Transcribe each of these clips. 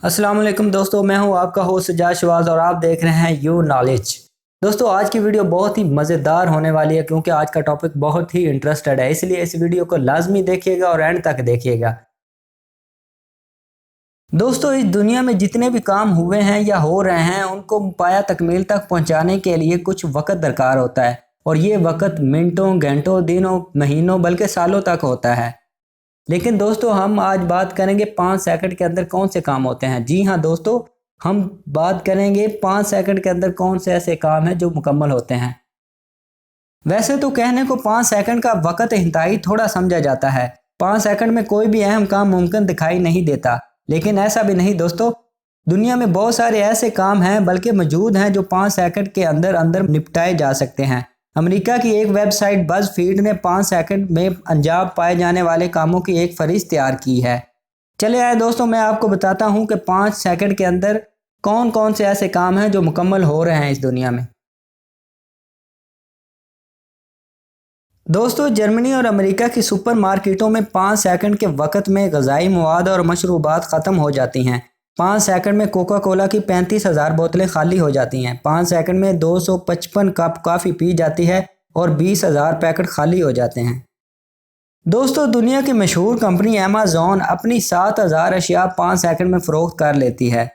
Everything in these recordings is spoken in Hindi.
अस्सलाम वालेकुम दोस्तों, मैं हूं आपका होस्ट सजाद शवाज और आप देख रहे हैं यू नॉलेज। दोस्तों, आज की वीडियो बहुत ही मज़ेदार होने वाली है क्योंकि आज का टॉपिक बहुत ही इंटरेस्टेड है, इसलिए इस वीडियो को लाजमी देखिएगा और एंड तक देखिएगा। दोस्तों, इस दुनिया में जितने भी काम हुए हैं या हो रहे हैं उनको पाया तकमील तक पहुंचाने के लिए कुछ वक्त दरकार होता है और ये वक्त मिनटों, घंटों, दिनों, महीनों बल्कि सालों तक होता है। लेकिन दोस्तों, हम आज बात करेंगे 5 सेकंड के अंदर कौन से काम होते हैं। जी हाँ दोस्तों, हम बात करेंगे 5 सेकंड के अंदर कौन से ऐसे काम हैं जो मुकम्मल होते हैं। वैसे तो कहने को 5 सेकंड का वक़्त इंतहाई थोड़ा समझा जाता है। 5 सेकंड में कोई भी अहम काम मुमकिन दिखाई नहीं देता, लेकिन ऐसा भी नहीं दोस्तों। दुनिया में बहुत सारे ऐसे काम हैं बल्कि मौजूद हैं जो 5 सेकंड के अंदर अंदर निपटाए जा सकते हैं। अमेरिका की एक वेबसाइट बज़फीड ने 5 सेकंड में अंजाम पाए जाने वाले कामों की एक फहरिस्त तैयार की है। चले आए दोस्तों, मैं आपको बताता हूं कि 5 सेकंड के अंदर कौन कौन से ऐसे काम हैं जो मुकम्मल हो रहे हैं इस दुनिया में। दोस्तों, जर्मनी और अमेरिका की सुपर मार्केटों में 5 सेकंड के वक़्त में ग़िज़ाई मवाद और मशरूबात ख़त्म हो जाती हैं। 5 सेकंड में कोका कोला की 35,000 बोतलें खाली हो जाती हैं। 5 सेकंड में 255 कप काफ़ी पी जाती है और 20,000 पैकेट खाली हो जाते हैं। दोस्तों, दुनिया की मशहूर कंपनी अमेज़न अपनी 7,000 अशिया 5 सेकंड में फ़रोख्त कर लेती है।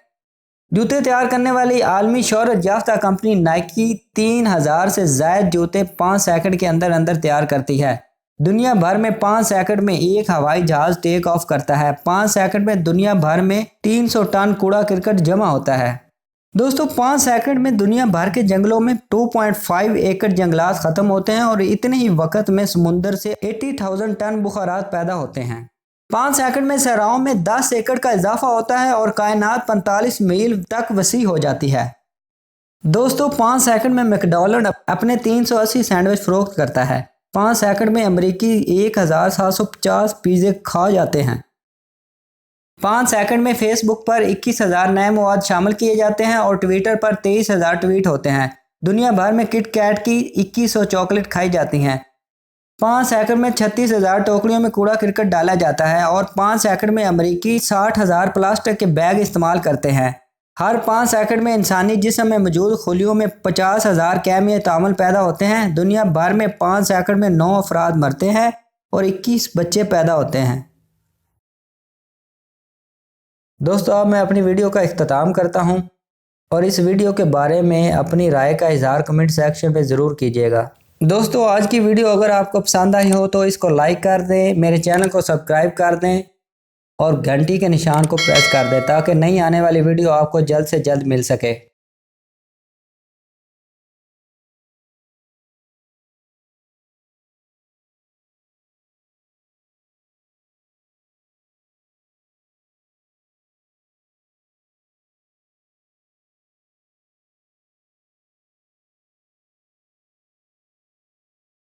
जूते तैयार करने वाली आलमी शोहरत याफ्ता कंपनी नाइकी 3,000 से ज़ायद जूते 5 सेकंड के अंदर अंदर तैयार करती है। दुनिया भर में 5 सेकंड में एक हवाई जहाज टेक ऑफ करता है। 5 सेकंड में दुनिया भर में 300 टन कूड़ा करकट जमा होता है। दोस्तों, 5 सेकंड में दुनिया भर के जंगलों में 2.5 एकड़ जंगलात खत्म होते हैं और इतने ही वक्त में समुंदर से 80,000 टन बुखारात पैदा होते हैं। 5 सेकंड में सहराओं में 10 एकड़ का इजाफा होता है और कायनात 45 मील तक वसी हो जाती है। दोस्तों, 5 सेकंड में मैकडॉनल्ड अपने 380 सैंडविच फरोख्त करता है। 5 सेकंड में अमरीकी 1,750 पिज़्ज़े खा जाते हैं। 5 सेकंड में फेसबुक पर 21,000 नए मवाद शामिल किए जाते हैं और ट्विटर पर 23,000 ट्वीट होते हैं। दुनिया भर में किट कैट की 2100 चॉकलेट खाई जाती हैं। 5 सेकंड में 36,000 टोकरियों में कूड़ा करकट डाला जाता है और 5 सेकंड में अमरीकी 60,000 प्लास्टिक के बैग इस्तेमाल करते हैं। हर 5 सेकंड में इंसानी जिस्म में मौजूद खुलियों में 50,000 कैमिया तामल पैदा होते हैं। दुनिया भर में 5 सेकंड में 9 अफराद मरते हैं और 21 बच्चे पैदा होते हैं। दोस्तों, अब मैं अपनी वीडियो का इख्तिताम करता हूं और इस वीडियो के बारे में अपनी राय का इजहार कमेंट सेक्शन में ज़रूर कीजिएगा। दोस्तों, आज की वीडियो अगर आपको पसंद आई हो तो इसको लाइक कर दें, मेरे चैनल को सब्सक्राइब कर दें और घंटी के निशान को प्रेस कर दें ताकि नई आने वाली वीडियो आपको जल्द से जल्द मिल सके।